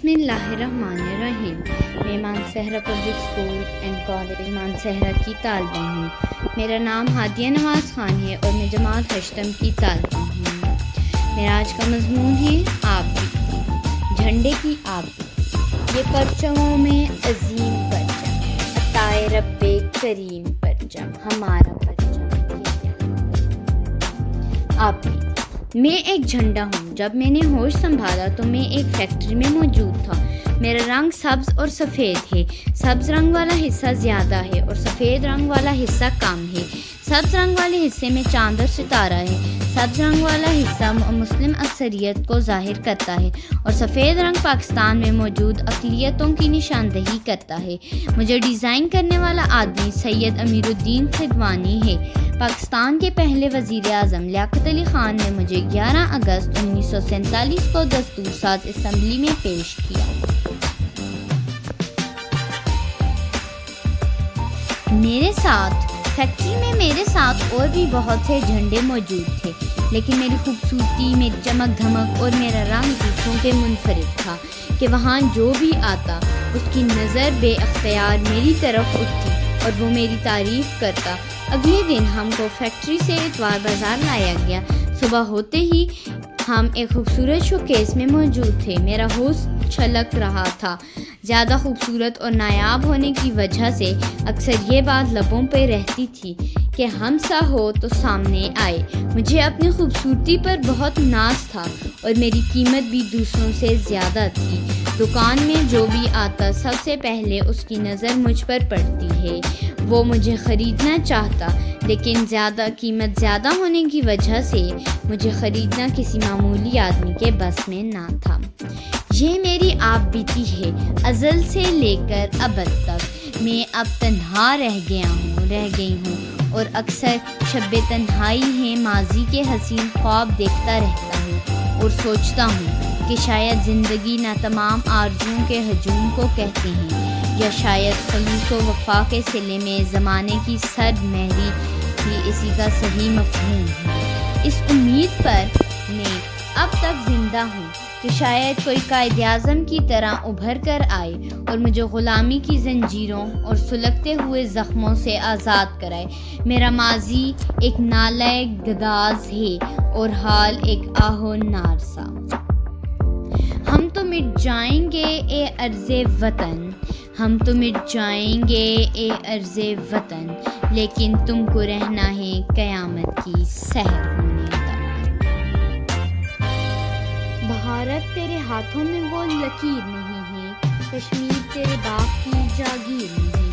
बिस्मिल्लाहिर्रहमानिर्रहीम। मैं Mansehra public school and college Mansehra की तालिबा हूँ। मेरा नाम हादिया नवाज़ खान है और मैं जमात हश्तम की तालिबा हूँ। मेरा आज का मज़मून है आप झंडे की आप। ये परचमों में अजीम परचम, अताए रब्बे करीम परचम, हमारा परचम आप। मैं एक झंडा हूँ। जब मैंने होश संभाला तो मैं एक फैक्ट्री में मौजूद था। मेरा रंग सब्ज़ और सफ़ेद है। सब्ज़ रंग वाला हिस्सा ज़्यादा है और सफ़ेद रंग वाला हिस्सा कम है। सब्ज़ रंग वाले हिस्से में चांद और सितारा है। सब्ज़ रंग वाला हिस्सा मुस्लिम अक्सरियत को ज़ाहिर करता है और सफ़ेद रंग पाकिस्तान में मौजूद अक़लियतों की निशानदही करता है। मुझे डिज़ाइन करने वाला आदमी सैयद अमीरुद्दीन खिदवानी है। पाकिस्तान के पहले वज़ीर आज़म लियाक़त अली ख़ान ने मुझे 11 अगस्त 1947 को दस्तूर साज असम्बली में पेश किया। फैक्ट्री में मेरे साथ और भी बहुत से झंडे मौजूद थे, लेकिन मेरी खूबसूरती, मेरी चमक धमक और मेरा रंग दूसरों के मुनफरिद था कि वहाँ जो भी आता उसकी नज़र बेअख्तियार मेरी तरफ उठती और वो मेरी तारीफ़ करता। अगले दिन हमको फैक्ट्री से इतवार बाज़ार लाया गया। सुबह होते ही हम एक खूबसूरत शोकेस में मौजूद थे। मेरा होश छलक रहा था। ज़्यादा खूबसूरत और नायाब होने की वजह से अक्सर ये बात लबों पे रहती थी कि हम सा हो तो सामने आए। मुझे अपनी खूबसूरती पर बहुत नाज था और मेरी कीमत भी दूसरों से ज़्यादा थी। दुकान में जो भी आता सबसे पहले उसकी नज़र मुझ पर पड़ती है। वो मुझे ख़रीदना चाहता, लेकिन कीमत ज़्यादा होने की वजह से मुझे ख़रीदना किसी मामूली आदमी के बस में ना था। ये मेरी आप बीती है अज़ल से लेकर अबद तक। मैं अब तन्हा रह गई हूँ और अक्सर शब तन्हाई है माजी के हसीन ख्वाब देखता रहता हूँ और सोचता हूँ कि शायद ज़िंदगी ना तमाम आरज़ुओं के हजूम को कहते हैं, या शायद खलूस व वफ़ा के सिले में ज़माने की सर्द महरी भी इसी का सही मफ़हूम है। इस उम्मीद पर मैं अब तक ज़िंदा हूँ कि शायद कोई कायद आज़म की तरह उभर कर आए और मुझे ग़ुलामी की ज़ंजीरों और सुलगते हुए ज़ख्मों से आज़ाद कराए। मेरा माजी एक नाले गदाज है और हाल एक आहो नार सा। हम तो मिट जाएंगे ए अर्ज़े वतन, हम तो मिट जाएंगे ए अर्ज़े वतन, लेकिन तुमको रहना है क़यामत की सहर होने तक। भारत तेरे हाथों में वो लकीर नहीं है, कश्मीर तेरे बाप की जागीर नहीं।